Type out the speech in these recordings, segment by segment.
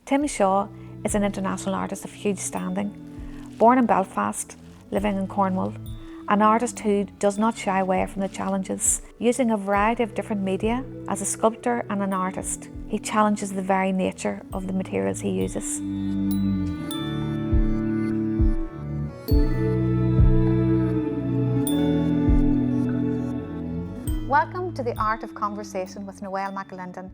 Tim Shaw is an international artist of huge standing. Born in Belfast, living in Cornwall, an artist who does not shy away from the challenges. Using a variety of different media, as a sculptor and an artist, he challenges the very nature of the materials he uses. Welcome to the Art of Conversation with Noelle Mc Alinden.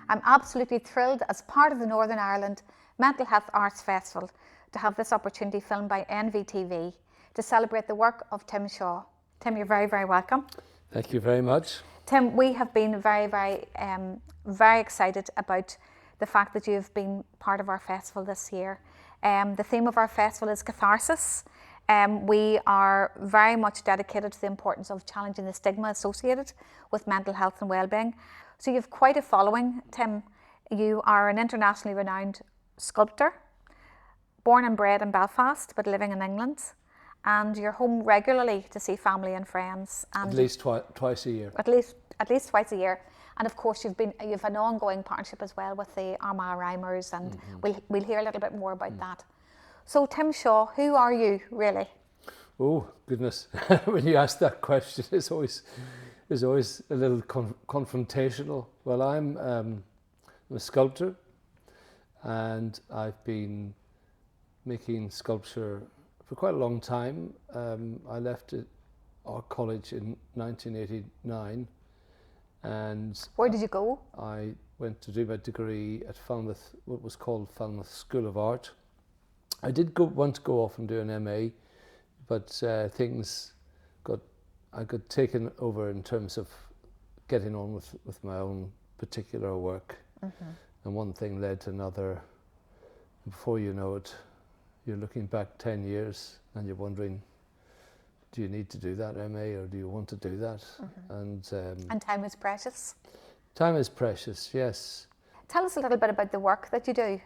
I'm absolutely thrilled, as part of the Northern Ireland Mental Health Arts Festival, to have this opportunity filmed by NVTV to celebrate the work of Tim Shaw. Tim, you're very, very welcome. Thank you very much. Tim, we have been very excited about the fact that you've been part of our festival this year. The theme of our festival is catharsis. We are very much dedicated to the importance of challenging the stigma associated with mental health and well-being. So you've quite a following, Tim. You are an internationally renowned sculptor, born and bred in Belfast, but living in England. And you're home regularly to see family and friends. And at least twice a year. At least twice a year. And of course, you've an ongoing partnership as well with the Armagh Rhymers, and we'll hear a little bit more about that. So Tim Shaw, who are you really? Oh goodness! When you ask that question, it's always a little confrontational. Well, I'm a sculptor, and I've been making sculpture for quite a long time. I left our college in 1989, and where did you go? I went to do my degree at Falmouth, what was called Falmouth School of Art. I did want to go off and do an MA, but I got taken over in terms of getting on with my own particular work, and one thing led to another. Before you know it, you're looking back 10 years and you're wondering, do you need to do that MA, or do you want to do that? And time is precious. Time is precious, yes. Tell us a little bit about the work that you do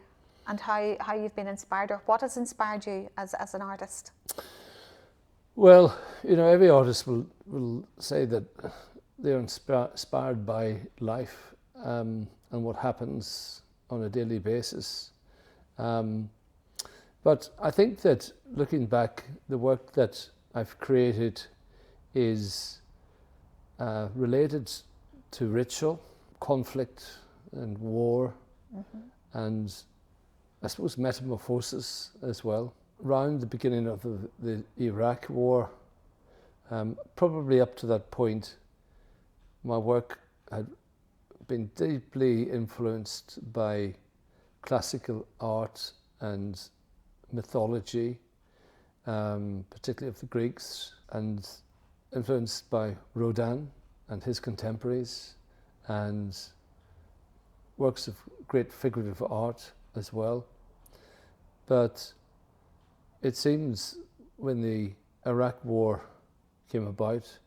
and how you've been inspired, or what has inspired you as an artist. Well, every artist will say that they're inspired by life and what happens on a daily basis. But I think that looking back, the work that I've created is related to ritual, conflict and war, and I suppose metamorphosis as well. Around the beginning of the Iraq War, probably up to that point, my work had been deeply influenced by classical art and mythology, particularly of the Greeks, and influenced by Rodin and his contemporaries, and works of great figurative art as well. But it seems when the Iraq War came about,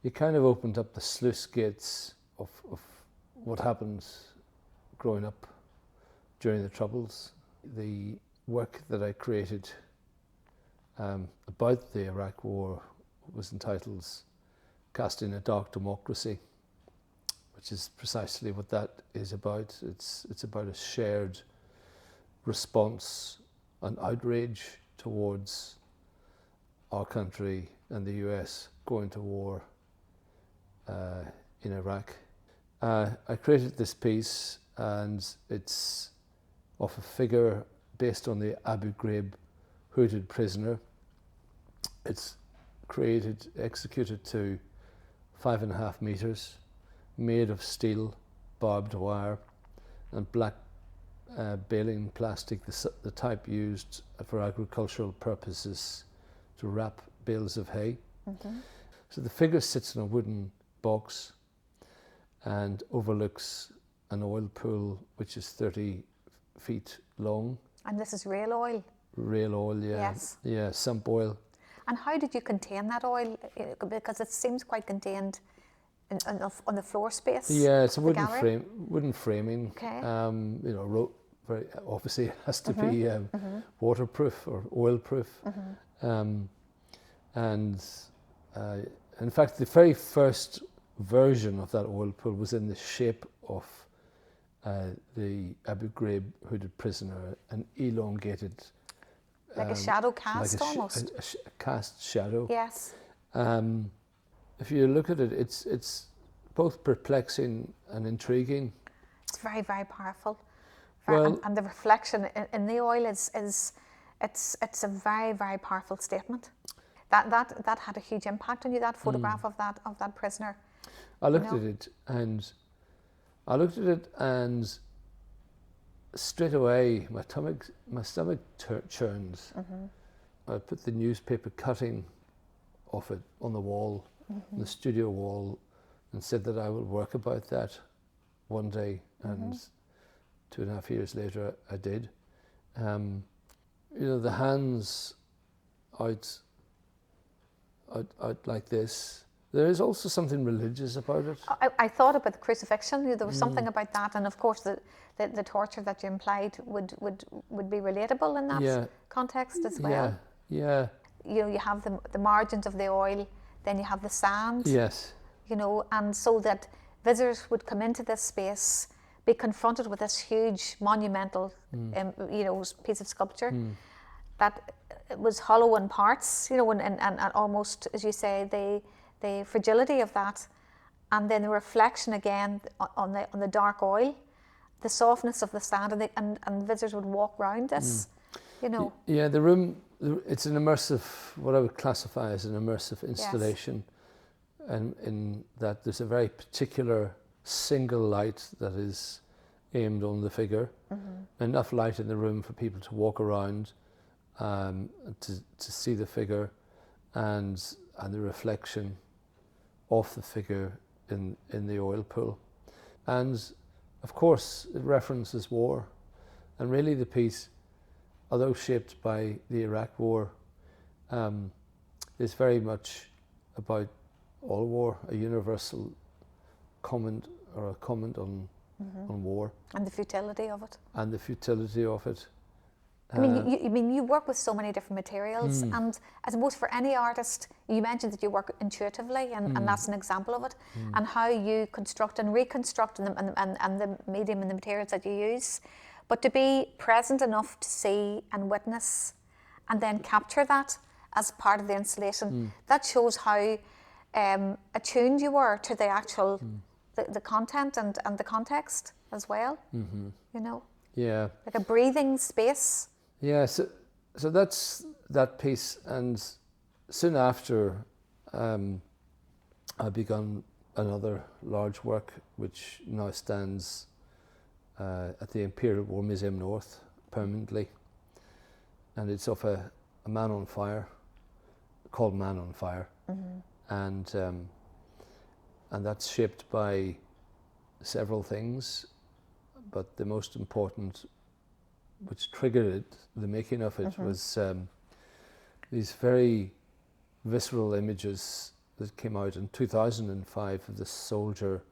it kind of opened up the sluice gates of what happened growing up during the Troubles. The work that I created about the Iraq War was entitled Casting a Dark Democracy, which is precisely what that is about. It's about a shared response and outrage towards our country and the US going to war in Iraq. I created this piece, and it's of a figure based on the Abu Ghraib hooded prisoner. It's executed to 5.5 meters, made of steel, barbed wire, and black baling plastic, the type used for agricultural purposes to wrap bales of hay. So the figure sits in a wooden box and overlooks an oil pool which is 30 feet long. And this is real oil? Real oil, yeah. Yes. Yeah, sump oil. And how did you contain that oil? Because it seems quite contained on the floor space. Yeah, it's a wooden framing. Okay. Very obviously it has to be waterproof or oil-proof. And in fact, the very first version of that oil pool was in the shape of the Abu Ghraib hooded prisoner, an elongated, like a shadow cast almost. A cast shadow. Yes. If you look at it, it's both perplexing and intriguing. It's very, very powerful. Well, and the reflection in the oil is it's a very, very powerful statement. That had a huge impact on you. That photograph of that prisoner. I looked at it and straight away my stomach churns. I put the newspaper cutting of it on the wall, on the studio wall, and said that I would work about that one day. And 2.5 years later, I did. The hands out like this. There is also something religious about it. I thought about the crucifixion. There was something about that, and of course the torture that you implied would be relatable in that context as well. Yeah. You have the margins of the oil, then you have the sand. Yes. And so that visitors would come into this space, be confronted with this huge monumental, piece of sculpture that was hollow in parts, and almost, as you say, the fragility of that, and then the reflection again on the dark oil, the softness of the sand, and visitors would walk around this, Yeah, the room, it's an immersive, what I would classify as an immersive installation, and in that there's a very particular single light that is aimed on the figure, enough light in the room for people to walk around, to see the figure, and the reflection of the figure in the oil pool. And of course it references war, and really the piece, although shaped by the Iraq War, is very much about all war, a universal comment or a comment on war. And the futility of it. And the futility of it. I mean, you work with so many different materials, and I suppose for any artist, you mentioned that you work intuitively, and that's an example of it, and how you construct and reconstruct them, and the medium and the materials that you use. But to be present enough to see and witness, and then capture that as part of the installation, that shows how attuned you were to the actual the content and the context as well. Yeah. Like a breathing space. Yeah, so that's that piece, and soon after I begun another large work which now stands at the Imperial War Museum North permanently, and it's of a man on fire, called Man on Fire, and that's shaped by several things, but the most important, which triggered it, the making of it, was these very visceral images that came out in 2005 of this soldier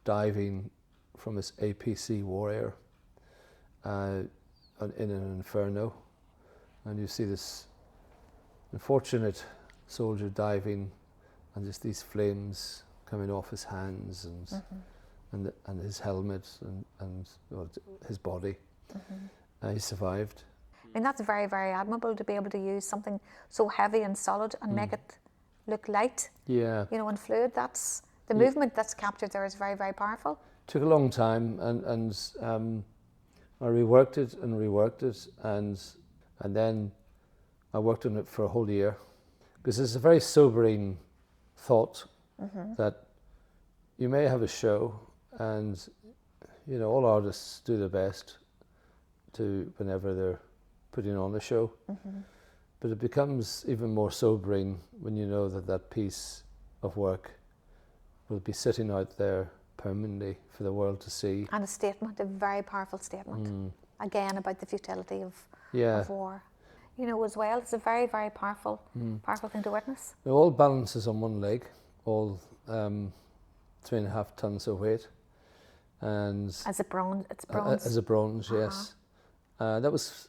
diving from his APC Warrior in an inferno, and you see this unfortunate soldier diving, and just these flames coming off his hands and his helmet and his body. He survived. I mean, that's very, very admirable to be able to use something so heavy and solid and make it look light. Yeah. And fluid. That's the movement that's captured there is very, very powerful. Took a long time, and I reworked it, and then I worked on it for a whole year, because it's a very sobering thought that you may have a show, and all artists do their best to whenever they're putting on a show, but it becomes even more sobering when you know that piece of work will be sitting out there permanently for the world to see. And a statement, a very powerful statement, again about the futility of war. As well, it's a very, very powerful thing to witness. It all balances on one leg, all 3.5 tons of weight, and as a bronze, it's bronze. As a bronze, yes. That was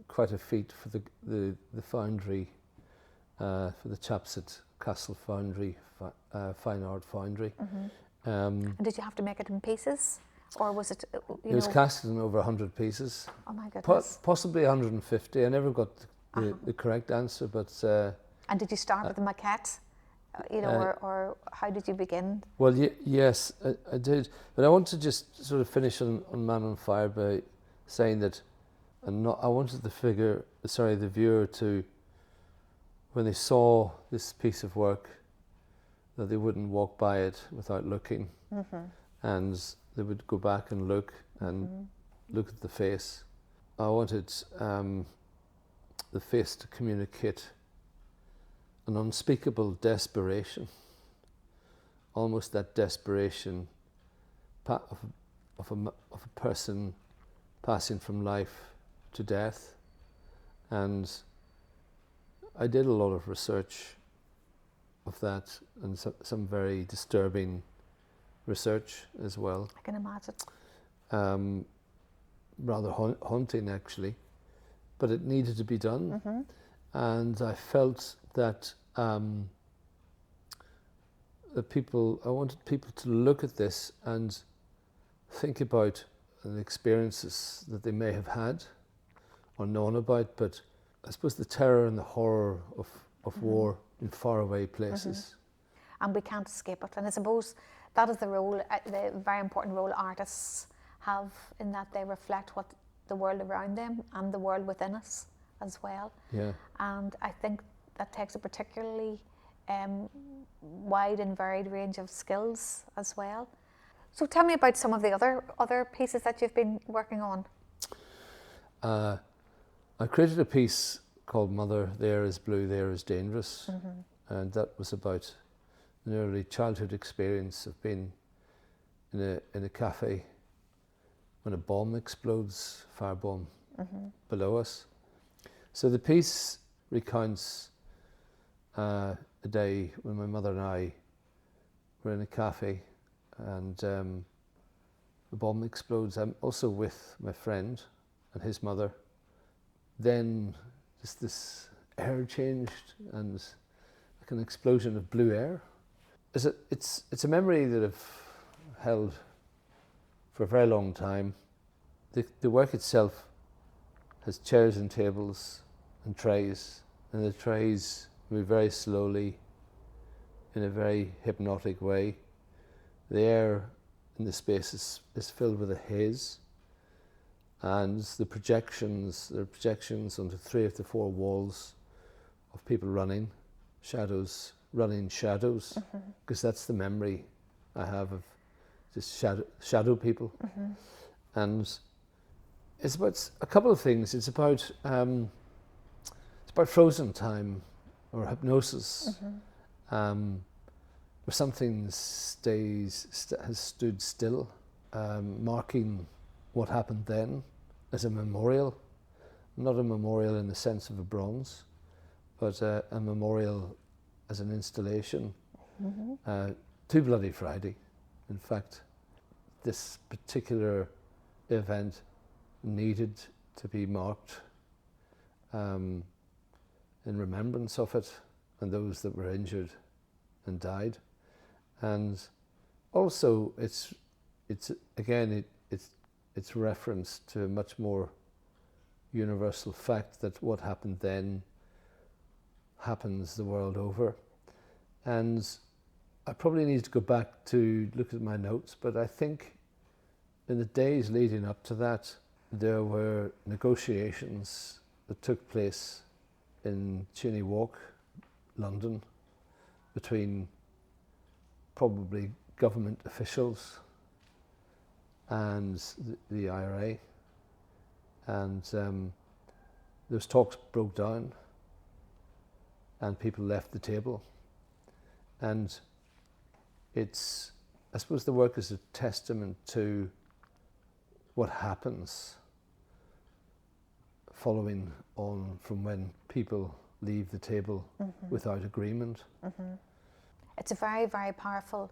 quite a feat for the foundry, for the chaps at Castle Foundry, Fine Art Foundry. And did you have to make it in pieces? or was it, It was casted in over 100 pieces. Oh my goodness. Possibly 150. I never got the correct answer, but... and did you start with a maquette? Or how did you begin? Well, yes, I did. But I want to just sort of finish on Man on Fire by saying that I wanted the viewer to, when they saw this piece of work, that they wouldn't walk by it without looking. And they would go back and look at the face. I wanted the face to communicate an unspeakable desperation, almost that desperation of a person passing from life to death. And I did a lot of research of that, and some very disturbing research as well. I can imagine. Rather haunting, actually, but it needed to be done. And I felt that I wanted people to look at this and think about the experiences that they may have had or known about, but I suppose the terror and the horror of war in faraway places. And we can't escape it. And I suppose that is the role, the very important role artists have, in that they reflect what the world around them and the world within us as well. Yeah. And I think that takes a particularly wide and varied range of skills as well. So tell me about some of the other pieces that you've been working on. I created a piece called Mother, There is Blue, There is Dangerous. And that was about an early childhood experience of being in a cafe when a bomb explodes, firebomb, below us. So the piece recounts a day when my mother and I were in a cafe and the bomb explodes. I'm also with my friend and his mother. Then just this air changed and like an explosion of blue air. It's a memory that I've held for a very long time. The work itself has chairs and tables and trays, and the trays move very slowly in a very hypnotic way. The air in the space is filled with a haze, and there are projections onto 3 of the 4 walls of people running shadows, because that's the memory I have of just shadow people. And it's about a couple of things. It's about frozen time or hypnosis, where something has stood still, marking what happened then as a memorial, not a memorial in the sense of a bronze, but a memorial as an installation to Bloody Friday. In fact, this particular event needed to be marked in remembrance of it and those that were injured and died. And also it's reference to a much more universal fact that what happened then happens the world over. And I probably need to go back to look at my notes, but I think in the days leading up to that, there were negotiations that took place in Cheyne Walk, London, between probably government officials and the IRA, and those talks broke down and people left the table. And I suppose the work is a testament to what happens following on from when people leave the table without agreement. It's a very, very powerful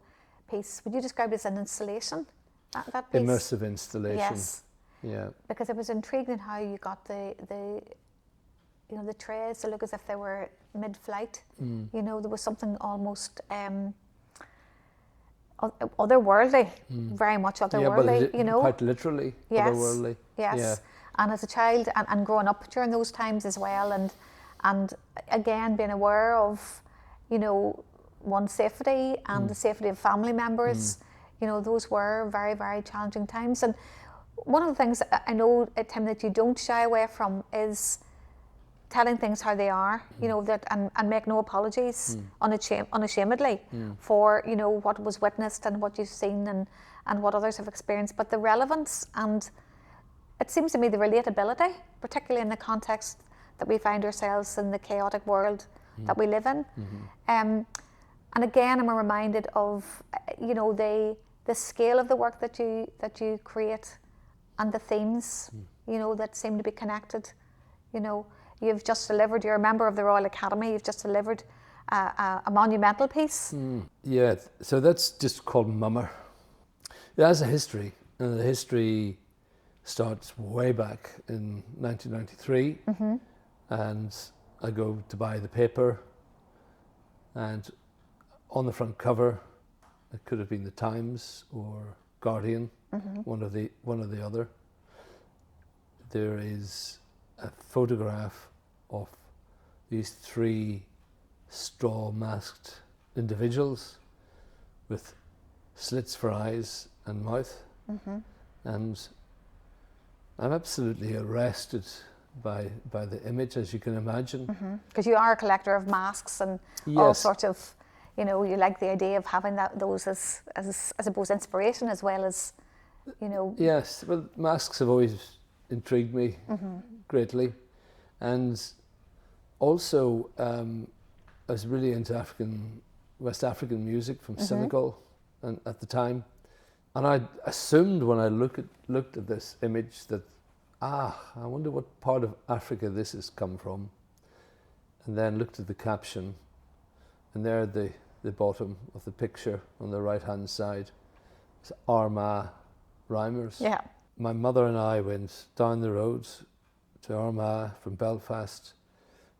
piece. Would you describe it as an installation, that piece? Immersive installation. Yes. Yeah. Because I was intrigued in how you got the trays to look as if they were mid-flight. There was something almost otherworldly, very much otherworldly, you know. Quite literally, Yes, otherworldly. yes. Yeah. And as a child and growing up during those times as well, and again being aware of, you know, one's safety and the safety of family members, you know, those were very, very challenging times. And one of the things I know, Tim, that you don't shy away from is telling things how they are, you know, that and make no apologies unashamedly for, you know, what was witnessed and what you've seen and what others have experienced. But the relevance and it seems to me the relatability, particularly in the context that we find ourselves in, the chaotic world that we live in. And again, I'm reminded of, you know, the scale of the work that you create and the themes, you know, that seem to be connected. You know, you've just delivered, you're a member of the Royal Academy, you've just delivered a monumental piece. Yeah, so that's just called Mummer. It has a history, and the history starts way back in 1993, and I go to buy the paper, and on the front cover, it could have been the Times or Guardian, one or the other. There is a photograph of these three straw-masked individuals with slits for eyes and mouth, and I'm absolutely arrested by the image, as you can imagine. Because you are a collector of masks and all Yes. sorts of, you know, you like the idea of having those as I suppose inspiration as well as, you know. Yes, well, masks have always intrigued me greatly, and also I was really into West African music from Senegal, and at the time, and I assumed when I looked at this image that I wonder what part of Africa this has come from, and then looked at the caption, and there at the bottom of the picture on the right hand side, it's Armagh Rhymers. Yeah. My mother and I went down the road to Armagh from Belfast,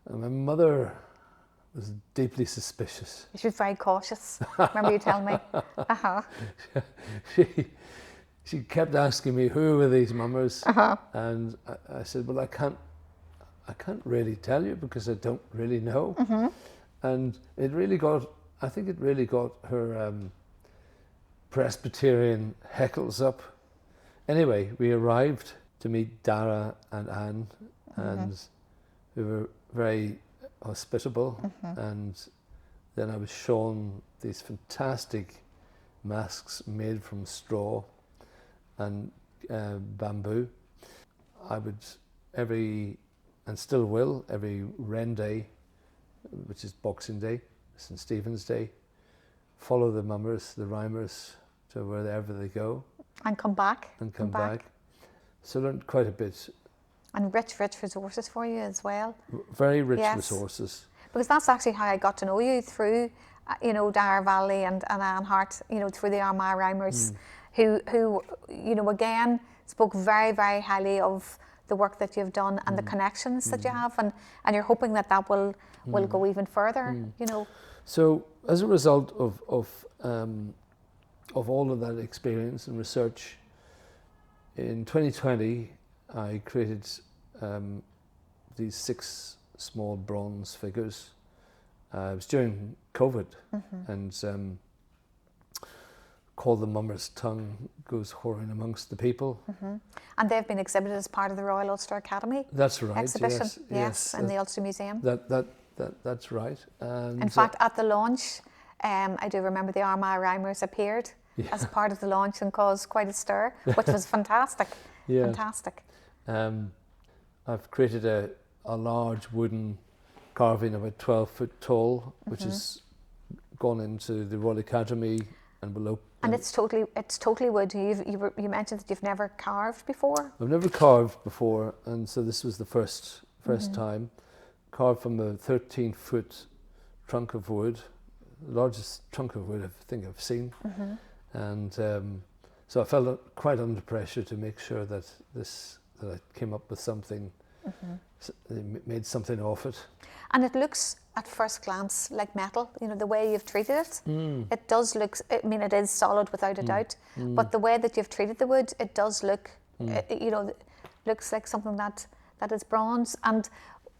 and my mother was deeply suspicious. She was very cautious. Remember you telling me? She kept asking me, who were these mummers? And I said, well, I can't really tell you because I don't really know. And I think it really got her Presbyterian heckles up. Anyway, we arrived to meet Dara and Anne, and we were very hospitable. And then I was shown these fantastic masks made from straw and bamboo. I would and still will, every Wren Day, which is Boxing Day, St. Stephen's Day, follow the mummers, the rhymers, to wherever they go. And come back. So I learned quite a bit. And rich resources for you as well. Very rich resources. Because that's actually how I got to know you, through, you know, Dara Valley and Anne Hart, you know, through the Armagh Rhymers, who, you know, again, spoke very, very highly of the work that you've done and the connections that you have, and you're hoping that will go even further, you know. So as a result of all of that experience and research, in 2020 I created these 6 small bronze figures. It was during COVID, and called The Mummer's Tongue Goes Whoring Amongst the People. And they've been exhibited as part of the Royal Ulster Academy. That's right. Exhibition, yes, in the Ulster Museum. That's right. And in fact, at the launch, I do remember the Armagh Rhymers appeared as part of the launch and caused quite a stir, which was fantastic. Fantastic. I've created a large wooden carving about 12 foot tall, which has gone into the Royal Academy and will open. And it's totally wood. You mentioned that you've never carved before. I've never carved before, and so this was the first time. Carved from a 13-foot trunk of wood, the largest trunk of wood I think I've seen. And so I felt quite under pressure to make sure that I came up with something So they made something of it. And it looks at first glance like metal, you know, the way you've treated it. It does look, I mean, it is solid without a doubt, but the way that you've treated the wood, it does look, you know, looks like something that is bronze. And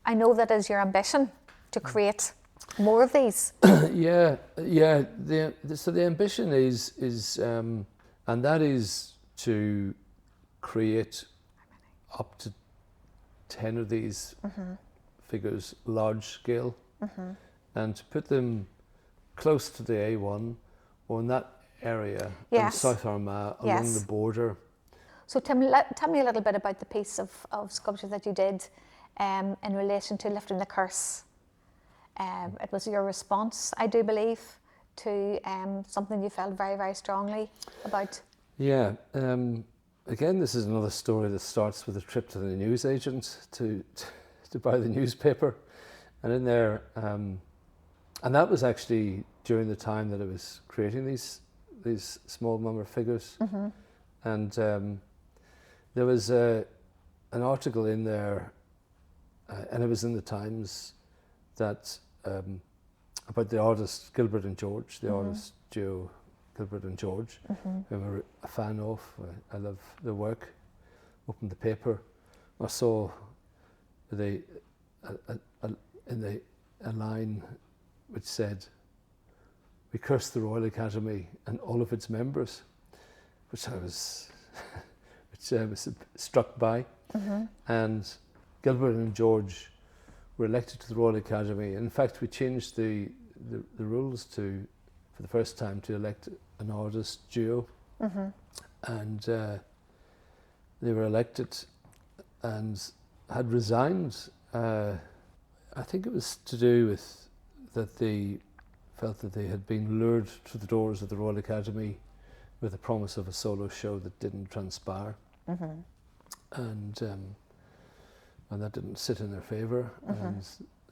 I know that is your ambition to create more of these. Yeah. So the ambition is, and that is to create up to 10 of these figures, large scale, and to put them close to the A1 or in that area in South Armagh along the border. So tell me a little bit about the piece of sculpture that you did in relation to lifting the curse. It was your response, I do believe, to something you felt very, very strongly about. Yeah. Again, this is another story that starts with a trip to the newsagent to buy the newspaper. And in there, and that was actually during the time that I was creating these small mummer figures. And there was an article in there, and it was in the Times, that about the artist Gilbert and George, the artist duo Gilbert and George, who I'm a fan of. I love their work. Opened the paper, I saw a line which said, "We curse the Royal Academy and all of its members," which I was struck by. And Gilbert and George were elected to the Royal Academy. In fact, we changed the rules for the first time, to elect an artist duo. And they were elected and had resigned. I think it was to do with that they felt that they had been lured to the doors of the Royal Academy with the promise of a solo show that didn't transpire. And that didn't sit in their favour. And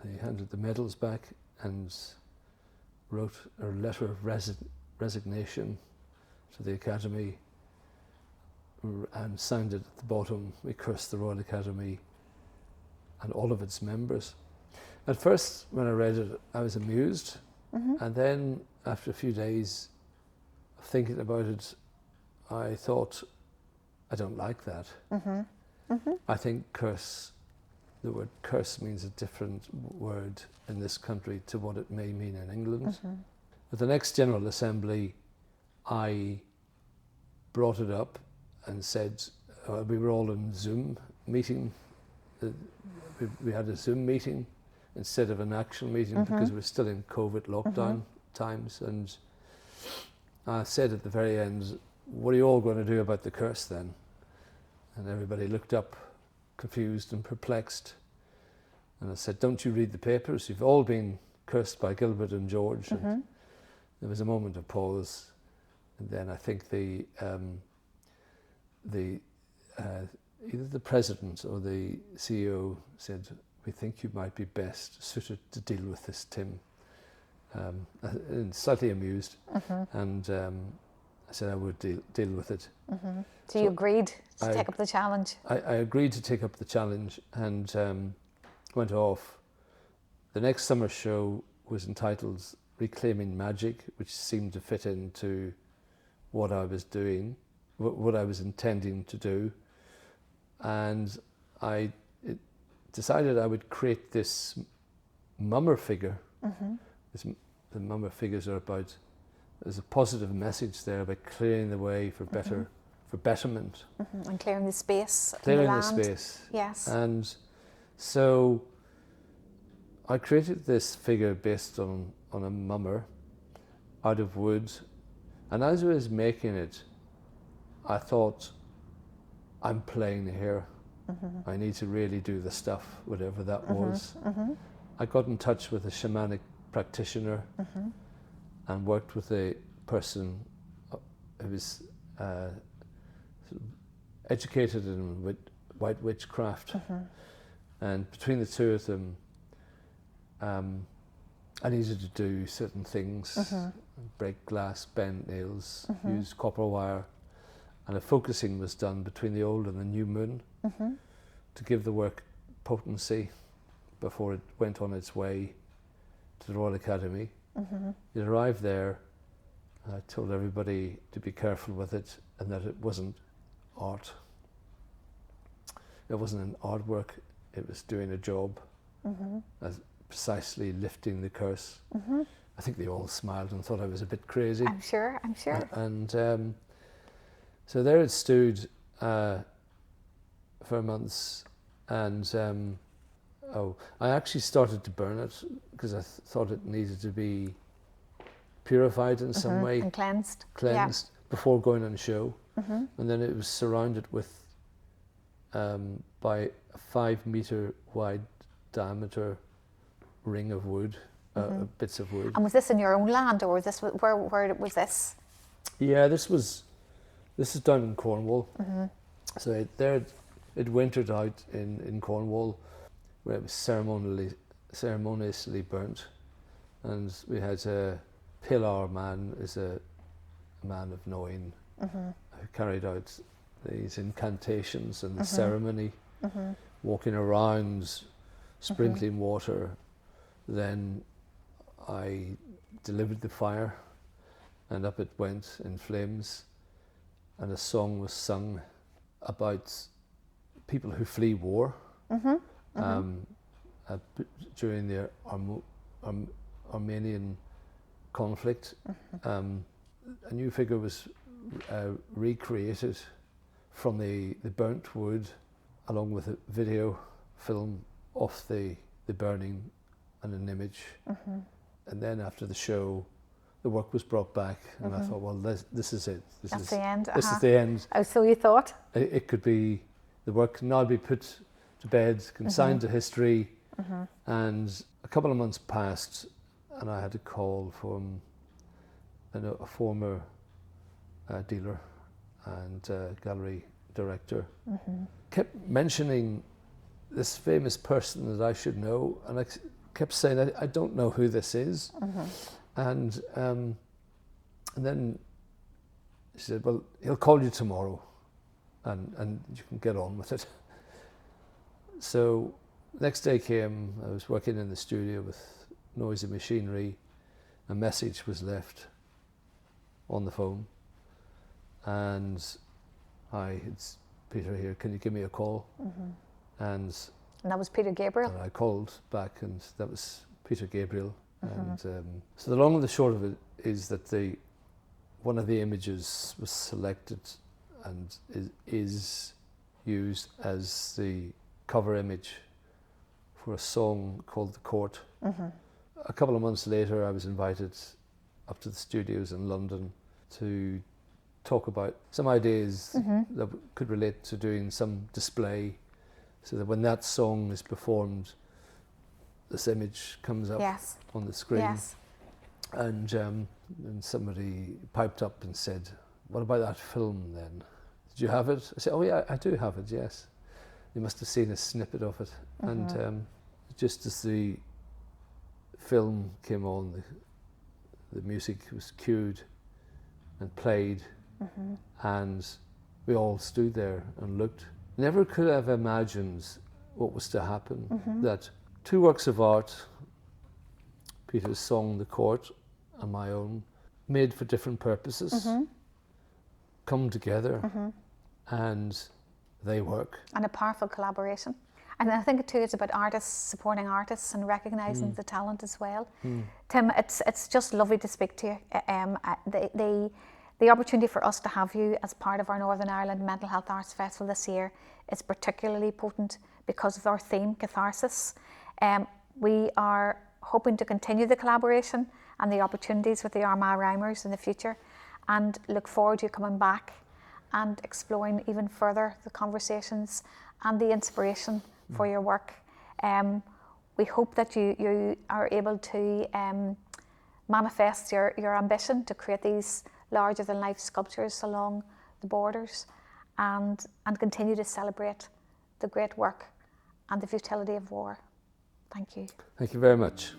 they handed the medals back and wrote a letter of resignation to the Academy and signed it at the bottom, "We curse the Royal Academy and all of its members." At first, when I read it, I was amused. And then, after a few days of thinking about it, I thought, I don't like that. I think the word curse means a different word in this country to what it may mean in England. At the next General Assembly, I brought it up and said, we were all in Zoom meeting. We had a Zoom meeting instead of an actual meeting because we were still in COVID lockdown times. And I said at the very end, "What are you all going to do about the curse then?" And everybody looked up, confused and perplexed. And I said, "Don't you read the papers? You've all been cursed by Gilbert and George." And there was a moment of pause. And then I think either the president or the CEO said, "We think you might be best suited to deal with this, Tim." And slightly amused. And I said I would deal with it. So you agreed to take up the challenge? I agreed to take up the challenge and went off. The next summer show was entitled Reclaiming Magic, which seemed to fit into what I was doing, what I was intending to do. And I decided I would create this mummer figure. The mummer figures are about, there's a positive message there about clearing the way for betterment. And clearing the space. Clearing the the space. Yes. And so I created this figure based on a mummer out of wood. And as I was making it, I thought, I'm playing here. I need to really do the stuff, whatever that was. I got in touch with a shamanic practitioner and worked with a person who was educated in white witchcraft. And between the two of them, I needed to do certain things, break glass, bend nails, use copper wire, and a focusing was done between the old and the new moon to give the work potency before it went on its way to the Royal Academy. It arrived there. I told everybody to be careful with it and that it wasn't art. It wasn't an artwork, it was doing a job, as precisely lifting the curse. I think they all smiled and thought I was a bit crazy. I'm sure. And so there it stood for months, and I actually started to burn it because I thought it needed to be purified in some way. And cleansed. Before going on show. And then it was surrounded with by a 5 meter wide diameter ring of wood, bits of wood. And was this in your own land, or was this where was this? Yeah, this is down in Cornwall. So it wintered out in Cornwall, where it was ceremoniously burnt, and we had a Pilar man, is a man of knowing, who carried out these incantations and the ceremony, walking around, sprinkling water. Then I delivered the fire, and up it went in flames, and a song was sung about people who flee war during the Armenian conflict. A new figure was recreated from the burnt wood, along with a video film of the burning and an image. And then after the show, the work was brought back, and I thought, well, this is it. That's the end. This is the end. Oh, so you thought? It could be, the work can now be put to bed, consigned to history. And a couple of months passed, and I had a call from a former dealer and gallery director. Kept mentioning this famous person that I should know, and I kept saying, I don't know who this is. And then she said, well, he'll call you tomorrow, and you can get on with it. So next day came, I was working in the studio with noisy machinery. A message was left on the phone, and it's Peter here, can you give me a call? And that was Peter Gabriel? And I called back, and that was Peter Gabriel. And so the long and the short of it is that one of the images was selected and is used as the cover image for a song called The Court. A couple of months later, I was invited up to the studios in London to talk about some ideas that could relate to doing some display, so that when that song is performed, this image comes up on the screen. And somebody piped up and said, what about that film then? Did you have it? I said, oh yeah, I do have it, yes. You must have seen a snippet of it. And just as the film came on, the music was cued and played, and we all stood there and looked. Never could have imagined what was to happen, that two works of art, Peter's song The Court and my own, made for different purposes, come together and they work. And a powerful collaboration. And I think too it's about artists supporting artists and recognising the talent as well. Tim, it's just lovely to speak to you. The opportunity for us to have you as part of our Northern Ireland Mental Health Arts Festival this year is particularly potent because of our theme, catharsis. We are hoping to continue the collaboration and the opportunities with the Armagh Rhymers in the future, and look forward to you coming back and exploring even further the conversations and the inspiration for your work. We hope that you are able to manifest your ambition to create these larger than life sculptures along the borders, and continue to celebrate the great work and the futility of war. Thank you. Thank you very much.